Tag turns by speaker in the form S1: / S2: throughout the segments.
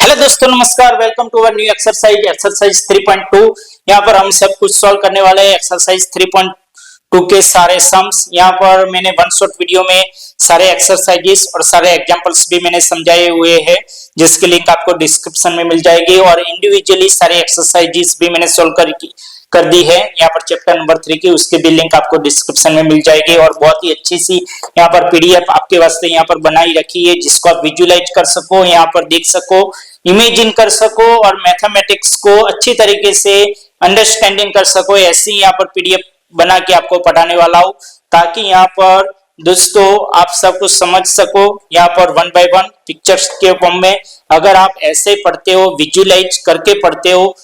S1: Hello दोस्तों, नमस्कार। Welcome to our new exercise 3.2। यहाँ पर हम सब कुछ सॉल्व करने वाले हैं। एक्सरसाइज 3.2 के सारे सम्स यहाँ पर मैंने वन शॉट वीडियो में सारे एक्सरसाइजेस और सारे एग्जांपल्स भी मैंने समझाए हुए हैं, जिसकी लिंक आपको डिस्क्रिप्शन में मिल जाएगी। और इंडिविजुअली सारे एक्सरसाइजेस भी मैंने सॉल्व कर दी है यहाँ पर चैप्टर नंबर 3 की, उसकी भी लिंक आपको डिस्क्रिप्शन में मिल जाएगी। और बहुत ही अच्छी सी यहाँ पर पीडीएफ आपके वास्ते यहाँ पर बनाई रखी है, जिसको आप विजुअलाइज कर सको, यहाँ पर देख सको, इमेजिन कर सको और मैथमेटिक्स को अच्छी तरीके से अंडरस्टैंडिंग कर सको। ऐसी यहाँ पर पीडीएफ बना के आपको पढ़ाने वाला हूँ, ताकि यहाँ पर दोस्तों आप सब कुछ समझ सको। यहाँ पर वन बाय वन पिक्चर्स के फॉर्म में अगर आप ऐसे पढ़ते हो, विजुअलाइज करके पढ़ते हो,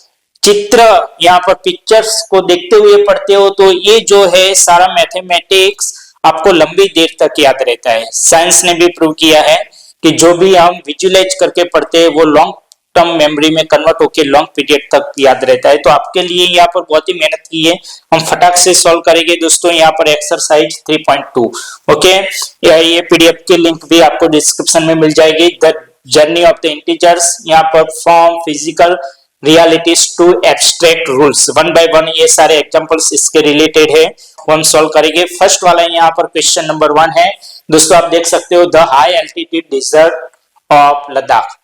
S1: चित्र यहाँ पर पिक्चर्स को देखते हुए पढ़ते हो, तो ये जो है सारा मैथमेटिक्स आपको लंबी देर तक याद रहता है। साइंस ने भी प्रूव किया है कि जो भी हम विजुअलाइज करके पढ़ते हैं वो लॉन्ग टर्म मेमोरी में कन्वर्ट होकर लॉन्ग पीरियड तक याद रहता है। तो आपके लिए यहाँ पर बहुत ही मेहनत की है, हम फटाक से सॉल्व करेंगे दोस्तों। यहाँ पर एक्सरसाइज 3.2 ओके, ये पीडीएफ की लिंक भी आपको डिस्क्रिप्शन में मिल जाएगी। The journey of the integers, यहाँ पर from physical realities to abstract rules, one by one ये सारे एग्जांपल्स इसके रिलेटेड है, वो हम सॉल्व करेंगे। फर्स्ट वाला यहाँ पर क्वेश्चन नंबर 1 है दोस्तों, आप देख सकते हो, the high altitude desert of Ladakh.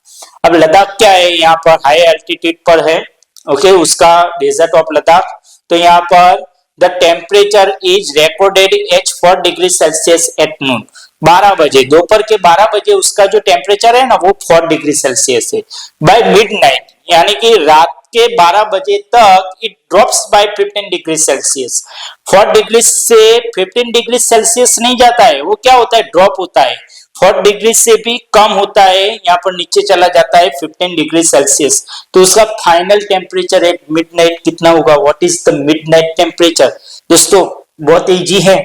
S1: अब लद्दाख क्या है, यहाँ पर हाई एल्टीट्यूड पर है, ओके, उसका डेजर्ट ऑफ लद्दाख। तो यहाँ पर the temperature is recorded at 4 degree Celsius at noon, 12 बजे, दोपहर के 12 बजे उसका जो टेम्परेचर है ना वो 4 डिग्री सेल्सियस है। बाय मिडनाइट यानी कि रात के 12 बजे तक it drops by 15 degree Celsius. 4 degree से 15 डिग्री सेल्सियस नहीं जाता है, वो क्या होता है, ड्रॉप होता है। 4 डिग्री से भी कम होता है, यहाँ पर नीचे चला जाता है 15 डिग्री सेल्सियस। तो उसका फाइनल टेम्परेचर एट मिडनाइट कितना होगा, what is the midnight temperature. दोस्तों बहुत इजी है,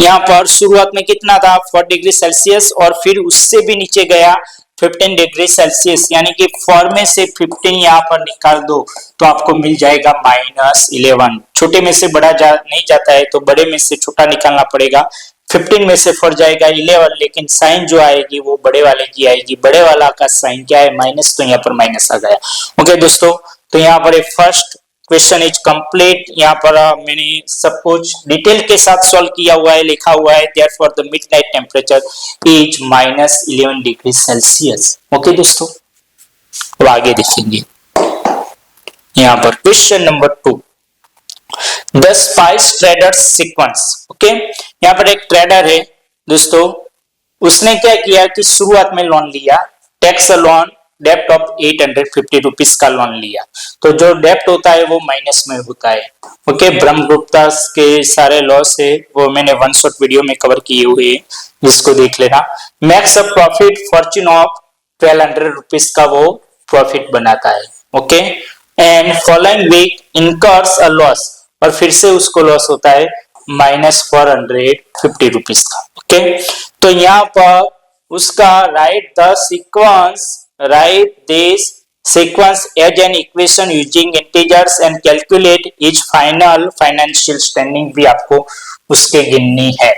S1: यहाँ पर शुरुआत में कितना था 4 डिग्री सेल्सियस और फिर उससे भी नीचे गया 15 डिग्री सेल्सियस, यानी कि 4 में से 15 यहाँ पर निकाल दो तो आपको मिल जाएगा -11। छोटे में से बड़ा नहीं जाता है तो बड़े में से छोटा निकालना पड़ेगा। 15 में से 4 जाएगा 11, लेकिन साइन जो आएगी वो बड़े वाले की आएगी। बड़े वाला का साइन क्या है, माइनस, तो यहाँ पर माइनस आ गया। ओके दोस्तों, तो यहाँ पर फर्स्ट क्वेश्चन इज कंप्लीट। यहाँ पर मैंने सब कुछ डिटेल के साथ सॉल्व किया हुआ है, लिखा हुआ है। Therefore the midnight temperature is -11 degree Celsius. Okay दोस्तों, अब आगे देखेंगे। यहाँ पर question number 2, the spice traders sequence. Okay, यहाँ पर एक ट्रेडर है दोस्तों, उसने क्या किया कि शुरुआत में लोन लिया, टैक्स लोन, डेप्ट ऑफ 850 रुपीज का लोन लिया। तो जो डेप्ट होता है वो माइनस में होता है। ओके, ब्रह्मगुप्ता के सारे लॉस है वो मैंने वन शॉट वीडियो में कवर किए हुए हैं, जिसको देख लेना। Makes a profit fortune of 1200 rupees का वो प्रॉफिट बनाता है। Okay, and following week incurs a loss, और फिर से उसको लॉस होता है -450 रुपीज का। ओके, तो यहाँ पर उसका right the sequence, write this sequence as an equation using integers and calculate each final financial standing भी आपको उसके गिननी है।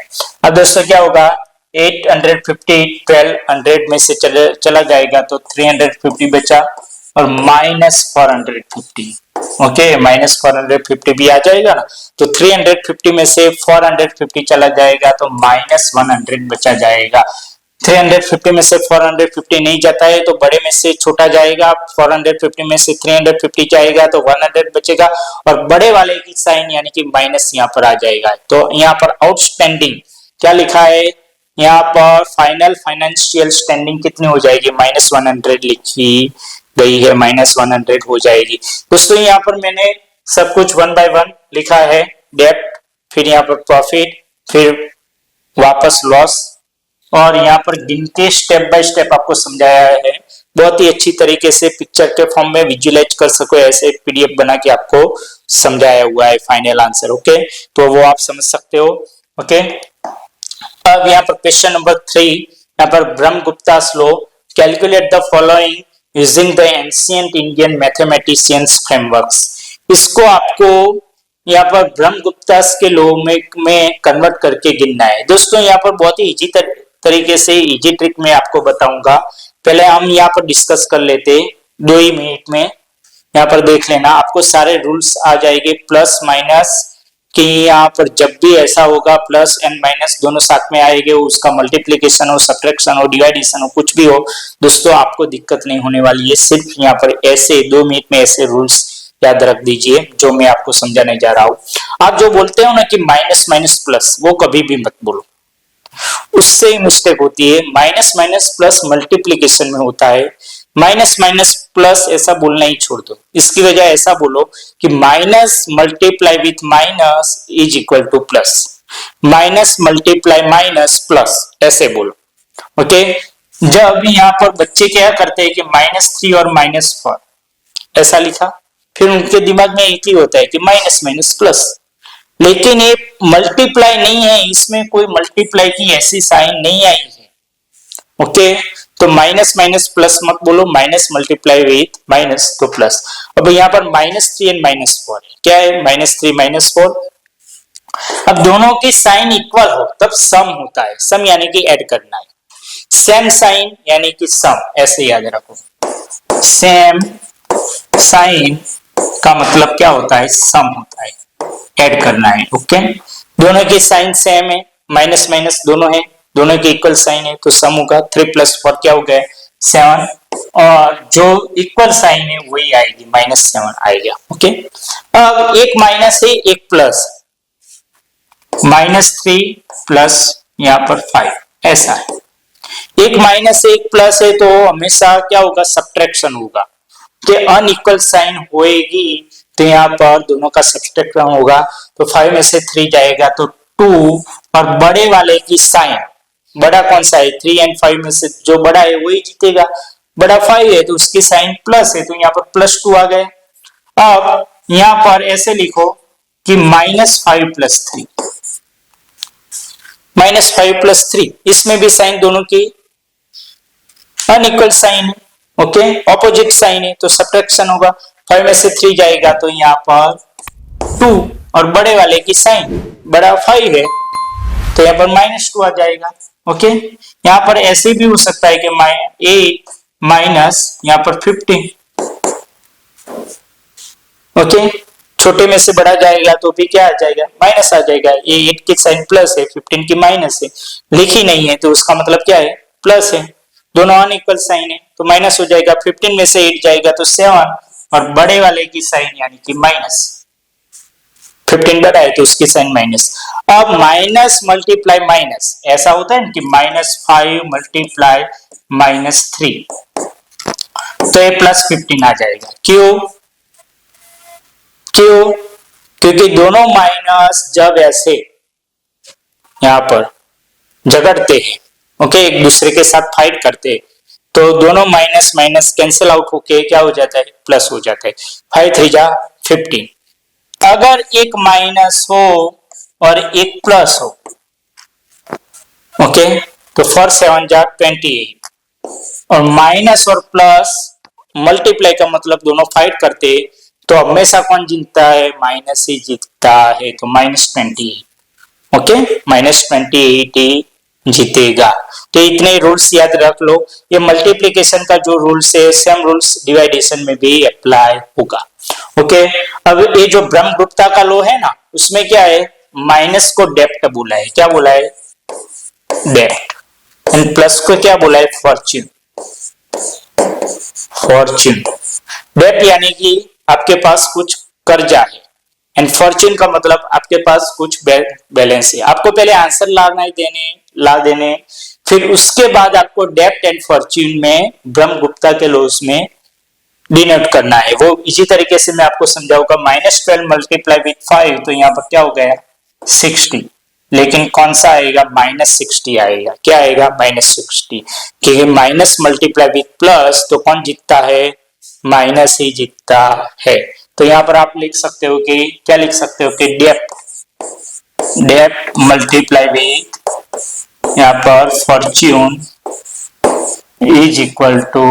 S1: अब दोस्तों क्या होगा, 850 1200 में से चला जाएगा तो 350 बचा और -450। ओके, -450 भी आ जाएगा ना, तो 350 में से 450 चला जाएगा तो -100 बचा जाएगा। 350 में से 450 नहीं जाता है तो बड़े में से छोटा जाएगा, 450 में से 350 जाएगा तो 100 बचेगा, और बड़े वाले की साइन यानी कि माइनस यहाँ पर आ जाएगा। तो यहाँ पर आउटस्टैंडिंग क्या लिखा है, यहाँ पर फाइनल फाइनेंशियल स्टैंडिंग कितनी हो जाएगी, -100 लिखी गई है, -100 हो जाएगी। दोस्तों यहाँ पर मैंने सब कुछ वन बाय वन लिखा है, डेप्ट, फिर यहाँ पर प्रॉफिट, फिर वापस लॉस, और यहाँ पर गिन के स्टेप बाय स्टेप आपको समझाया है। बहुत ही अच्छी तरीके से पिक्चर के फॉर्म में विजुअलाइज कर सको, ऐसे पीडीएफ बना के आपको समझाया हुआ है फाइनल आंसर। ओके, तो वो आप समझ सकते हो। ओके, अब यहाँ पर क्वेश्चन नंबर 3, यहाँ पर Brahmagupta's law, calculate the following using the ancient Indian mathematicians frameworks. इसको आपको यहाँ पर ब्रह्मगुप्तास के लॉ में कन्वर्ट करके गिनना है। दोस्तों यहाँ पर बहुत ही इजी तरीके से, इजी ट्रिक में आपको बताऊंगा पहले हम यहाँ पर डिस्कस कर लेते 2 ही मिनट में। यहाँ पर देख लेना, आपको सारे रूल्स आ जाएंगे, प्लस माइनस कि यहाँ पर जब भी ऐसा होगा प्लस एंड माइनस दोनों साथ में आएंगे, उसका मल्टीप्लिकेशन हो, सब्ट्रैक्शन हो, डिवाइडेशन हो, कुछ भी हो दोस्तों, आपको दिक्कत नहीं होने वाली है। सिर्फ यहाँ पर ऐसे 2 मिनट में ऐसे रूल्स याद रख दीजिए जो मैं आपको समझाने जा रहा हूँ। आप जो बोलते हो ना कि माइनस माइनस प्लस, वो कभी भी मत बोलो, उससे ही मिस्टेक होती है। माइनस माइनस प्लस मल्टीप्लिकेशन में होता है, माइनस माइनस प्लस ऐसा बोलना ही छोड़ दो। इसकी वजह ऐसा बोलो कि minus multiply with minus is equal two plus, minus multiply minus plus, ऐसे बोलो। ओके, जब यहाँ पर बच्चे क्या करते हैं कि -3 और -4 ऐसा लिखा, फिर उनके दिमाग में एक ही होता है कि माइनस माइनस प्लस, लेकिन ये मल्टीप्लाई नहीं है, इसमें कोई मल्टीप्लाई की ऐसी साइन नहीं आई है। ओके, तो माइनस माइनस प्लस मत बोलो, माइनस मल्टीप्लाई विथ माइनस तो प्लस। अब यहाँ पर -3 एंड -4 क्या है, -3 -4। अब दोनों की साइन इक्वल हो तब सम होता है, सम यानी कि ऐड करना है, सेम साइन यानी कि सम, ऐसे याद रखो। सेम साइन का मतलब क्या होता है, सम होता है, ऐड करना है। ओके, दोनों की साइन सेम है, माइनस माइनस दोनों है, दोनों की इक्वल साइन है, तो सम होगा 3 + 4 क्या हो गया 7, और जो इक्वल साइन है वही आएगी, -7 आएगा। ओके, अब एक माइनस है एक प्लस, -3 प्लस यहाँ पर 5 ऐसा है। एक माइनस है एक प्लस है तो हमेशा क्या होगा, सब्ट्रैक्शन होगा, कि अनइक्वल साइन होएगी तो यहाँ पर दोनों का सब्ट्रैक्शन होगा, तो 5 में से 3 जाएगा तो 2, और बड़े वाले की साइन, बड़ा कौन सा है 3 एंड 5 में से जो बड़ा है वही जीतेगा, बड़ा 5 है तो उसकी साइन प्लस है, तो यहाँ पर +2 आ गए। अब यहाँ पर ऐसे लिखो कि -5 + 3, -5 + 3, इसमें भी साइन दोनों की अनइक्वल साइन है। ओके, ऑपोजिट साइन है तो सब्ट्रैक्शन होगा, 5 में से 3 जाएगा तो यहाँ पर 2, और बड़े वाले की साइन बड़ा 5 है तो यहाँ पर -2 आ जाएगा। ओके, यहाँ पर ऐसे भी हो सकता है कि 8 माइनस यहाँ पर 15। ओके, छोटे में से बड़ा जाएगा तो भी क्या आ जाएगा, माइनस आ जाएगा। ये 8 की साइन प्लस है, 15 की माइनस है, लिखी नहीं है तो उसका मतलब क्या है, प्लस है, दोनों अनइक्वल साइन है तो माइनस हो जाएगा। 15 में से 8 जाएगा तो 7, और बड़े वाले की साइन यानी कि माइनस, 15 बड़ा है तो उसकी साइन माइनस। अब माइनस मल्टीप्लाई माइनस ऐसा होता है ना कि -5 मल्टीप्लाई -3, तो ये +15 आ जाएगा। क्यों, क्योंकि दोनों माइनस जब ऐसे यहाँ पर झगड़ते हैं, ओके, एक दूसरे के साथ फाइट करते हैं, तो दोनों माइनस माइनस कैंसिल आउट होके क्या हो जाता है, प्लस हो जाता है। 5 3 जा 15। अगर एक माइनस हो और एक प्लस हो, ओके, तो 4 7 जा 28, और माइनस और प्लस मल्टीप्लाई का मतलब दोनों फाइट करते, तो हमेशा कौन जीतता है, माइनस ही जीतता है, तो -28। ओके, -28 ही जीतेगा। तो इतने रूल्स याद रख लो, ये मल्टीप्लिकेशन का जो रूल्स है सेम रूल्स डिवाइडेशन में भी अप्लाई होगा। ओके, अब ये जो ब्रह्मगुप्ता का लॉ है ना, उसमें क्या है, माइनस को डेप्ट बोला है, क्या बोला है, डेप्ट, एंड प्लस को क्या बोला है, फॉर्च्यून। फॉर्च्यून, डेप्ट यानी कि आपके पास कुछ कर्जा है, एंड फॉर्च्यून का मतलब आपके पास कुछ बैलेंस है। आपको पहले आंसर ला देने, फिर उसके बाद आपको डेप्ट एंड फॉर्च्यून में ब्रह्मगुप्ता के लॉज में डिनोट करना है। वो इसी तरीके से मैं आपको समझाऊंगा। -12 मल्टीप्लाई विथ 5 तो यहाँ पर क्या हो गया 60, लेकिन कौन सा आएगा, -60 आएगा। क्या आएगा, -60, क्योंकि माइनस मल्टीप्लाई विथ प्लस तो कौन जीतता है, माइनस ही जीतता है। तो यहाँ पर आप लिख सकते हो कि क्या लिख सकते हो कि डेप्ट मल्टीप्लाई विथ यहाँ पर फॉर्च्यून इज इक्वल टू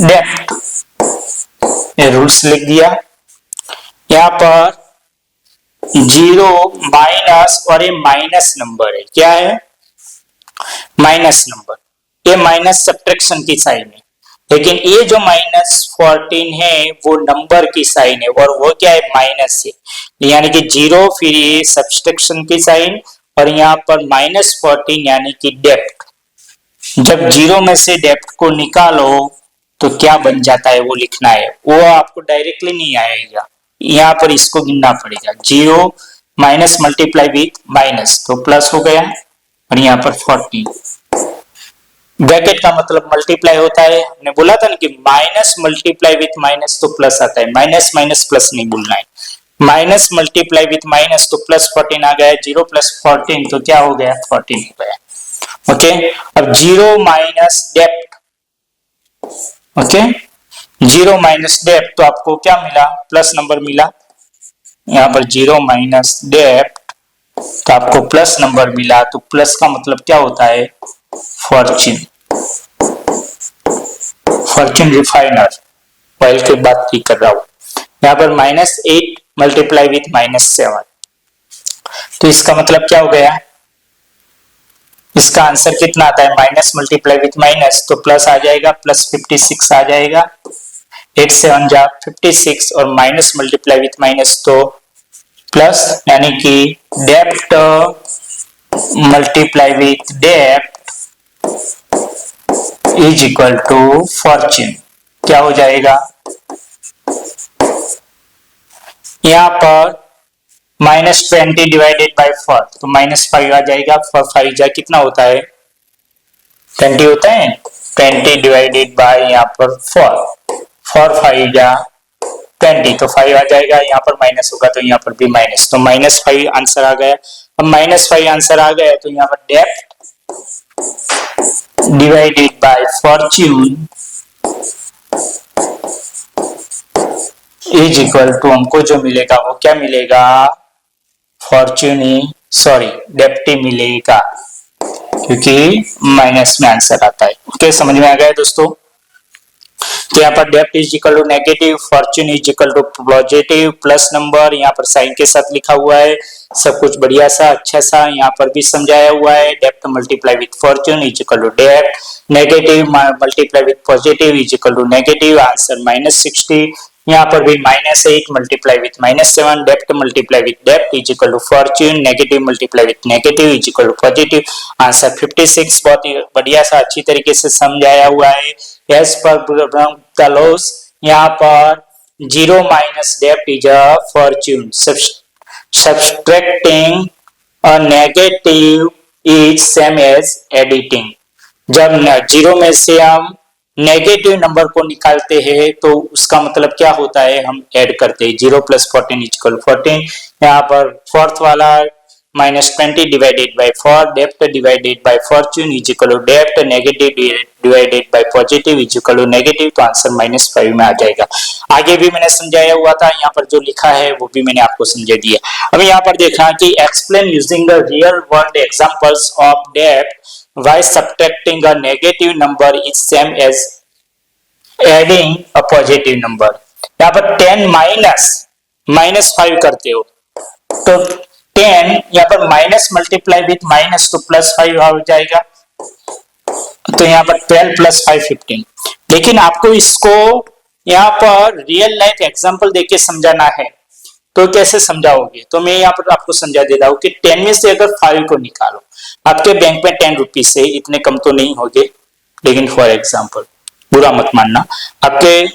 S1: डेप्ट, ये रूल्स लिख दिया। यहाँ पर 0 माइनस, और ये माइनस नंबर है, क्या है, माइनस नंबर, ये माइनस सब्ट्रैक्शन की साइन है, लेकिन ये जो -14 है वो नंबर की साइन है, और वो क्या है, माइनस है, यानी कि 0 फिर ये सब्ट्रैक्शन की साइन, और यहाँ पर -14 यानी कि डेप्थ। जब 0 में से डेप्थ को निकालो तो क्या बन जाता है वो लिखना है, वो आपको डायरेक्टली नहीं आएगा, यहाँ पर इसको गिनना पड़ेगा। 0 माइनस मल्टीप्लाई विथ माइनस तो प्लस हो गया, और यहाँ पर 14। ब्रैकेट का मतलब मल्टीप्लाई होता है, हमने बोला था ना कि माइनस मल्टीप्लाई विथ माइनस तो प्लस आता है, माइनस माइनस प्लस नहीं बोलना है। माइनस मल्टीप्लाई विथ माइनस तो प्लस 14 आ गया, 0 प्लस 14 तो क्या हो गया, 14 हो गया। ओके, अब 0 minus depth, okay 0 minus depth तो आपको क्या मिला, प्लस नंबर मिला। यहाँ पर 0 माइनस डेप्थ तो आपको प्लस नंबर मिला, तो प्लस का मतलब क्या होता है, फॉर्च्यून। फॉर्च्यून रिफाइनर ऑयल की बात की कर रहा हूं। यहाँ पर -8 मल्टीप्लाई विथ -7 तो इसका मतलब क्या हो गया, इसका आंसर कितना आता है, माइनस मल्टीप्लाई विथ माइनस तो प्लस आ जाएगा, प्लस 56 आ जाएगा। 8 7 जा 56 और माइनस मल्टीप्लाई विथ माइनस तो प्लस, यानी कि depth multiply with depth is equal to fortune. क्या हो जाएगा, यहां पर -20 डिवाइडेड बाय 4 तो -5 आ जाएगा। 5 जा कितना होता है, 20 होता है, 20 डिवाइडेड बाय यहाँ पर 4 5 जा 20 तो 5 आ जाएगा, यहाँ पर माइनस होगा तो यहाँ पर भी माइनस, तो -5 आंसर आ गया। अब -5 आंसर आ गया तो यहाँ पर डेप्थ divided by fortune is equal to, हमको जो मिलेगा वो क्या मिलेगा, फॉर्च्यून सॉरी डेप्थ मिलेगा, क्योंकि माइनस में आंसर आता है। ओके, समझ में आ गया दोस्तों। तो यहाँ पर डेप्थ is equal to negative, fortune is equal to positive, plus number यहाँ पर साइन के साथ लिखा हुआ है, सब कुछ बढ़िया सा अच्छा सा यहाँ पर भी समझाया हुआ है। Depth multiply with fortune is equal to depth, negative multiply with positive is equal to negative, answer -60। यहाँ पर भी -8 multiply with -7, depth multiply with depth is equal to fortune, negative multiply with negative is equal to positive, answer 56। बहुत ही बढ़िया सा अच्छी तरीके से समझाया हुआ है। एज पर लॉस यहाँ पर 0 minus depth is a Fortune, subtracting a negative is same as editing। जब 0 में से हम नेगेटिव नंबर को निकालते हैं तो उसका मतलब क्या होता है, हम ऐड करते हैं। 0 + 14 = 14। यहाँ पर फोर्थ वाला -20 divided by 4, depth divided by fortune is equal to depth, negative divided by positive is equal to negative, तो आंसर -5 में आ जाएगा। आगे भी मैंने समझाया हुआ था, यहाँ पर जो लिखा है वो भी मैंने आपको समझा दिया। अब यहाँ पर देखना कि explain using the real world examples of डेप्थ why subtracting a negative number is same as adding a positive number. यहाँ पर 10 -5 करते हो तो 10 यहाँ पर माइनस मल्टीप्लाई विथ माइनस तो +5 हो जाएगा, तो यहाँ पर 12 + 5 15। लेकिन आपको इसको यहाँ पर रियल लाइफ एग्जांपल देके समझाना है, तो कैसे समझाओगे, तो मैं यहाँ पर आपको समझा देता हूँ कि 10 में से अगर 5 को निकालो, आपके बैंक में 10 रुपीज है, इतने कम तो नहीं होंगे, लेकिन फॉर एग्जाम्पल बुरा मत मानना, आपके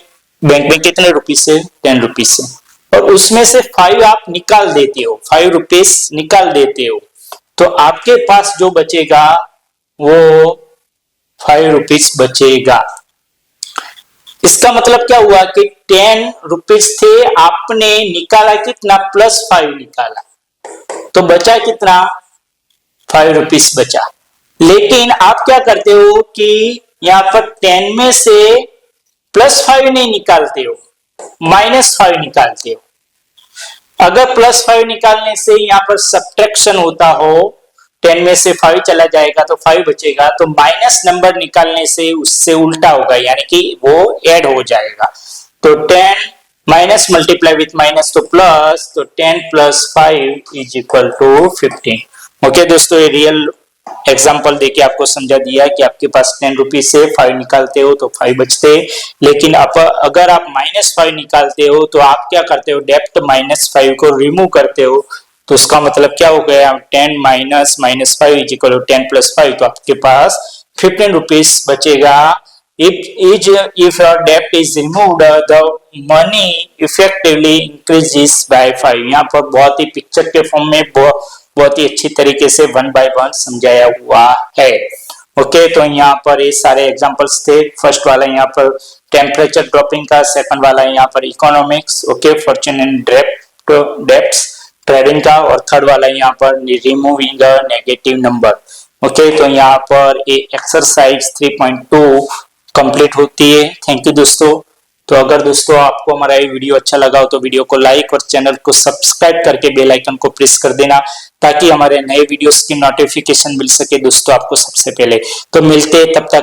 S1: बैंक में कितने रुपीज है, 10 रुपीज है, और उसमें से 5 आप निकाल देते हो, 5 रुपीज निकाल देते हो, तो आपके पास जो बचेगा वो 5 रुपीज बचेगा। इसका मतलब क्या हुआ कि 10 रुपीज थे, आपने निकाला कितना, +5 निकाला, तो बचा कितना, 5 रुपीज बचा। लेकिन आप क्या करते हो कि यहाँ पर 10 में से +5 नहीं निकालते हो, -5 निकालते हो। अगर +5 निकालने से यहाँ पर सब्ट्रैक्शन होता हो, 10 में से 5 चला जाएगा तो 5 बचेगा, तो माइनस नंबर निकालने से उससे उल्टा होगा, यानी कि वो ऐड हो जाएगा। तो 10 माइनस मल्टीप्लाई विथ माइनस तो प्लस, तो 10 + 5 = 15। ओके दोस्तों, ये रियल एग्जाम्पल देके आपको समझा दिया कि आपके पास 10 रुपीज से 5 निकालते हो तो 5 बचते, लेकिन आप अगर आप -5 निकालते हो तो आप क्या करते हो, डेप्ट -5 को रिमूव करते हो, तो उसका मतलब क्या हो गया, 10 माइनस -5 इज इक्वल टू 10 + 5, तो आपके पास 15 रुपीज बचेगा। if your debt is removed, the money effectively increases by 5। यहाँ पर बहुत ही पिक्चर के फॉर्म में बहुत ही अच्छी तरीके से 1 by 1 समझाया हुआ है। ओके, तो यहाँ पर ये सारे एग्जांपल्स थे। फर्स्ट वाला यहाँ पर टेम्परेचर ड्रॉपिंग का, सेकंड वाला यहाँ पर economics, okay, Fortune and debts trading का, और थर्ड वाला यहाँ पर removing a negative number. Okay, तो यहाँ पर ये एक्सरसाइज 3.2 कंप्लीट होती है। थैंक यू दोस्तों। तो अगर दोस्तों आपको हमारा ये वीडियो अच्छा लगा हो तो वीडियो को लाइक और चैनल को सब्सक्राइब करके बेल आइकन को प्रेस कर देना, ताकि हमारे नए वीडियोस की नोटिफिकेशन मिल सके दोस्तों आपको सबसे पहले। तो मिलते हैं, तब तक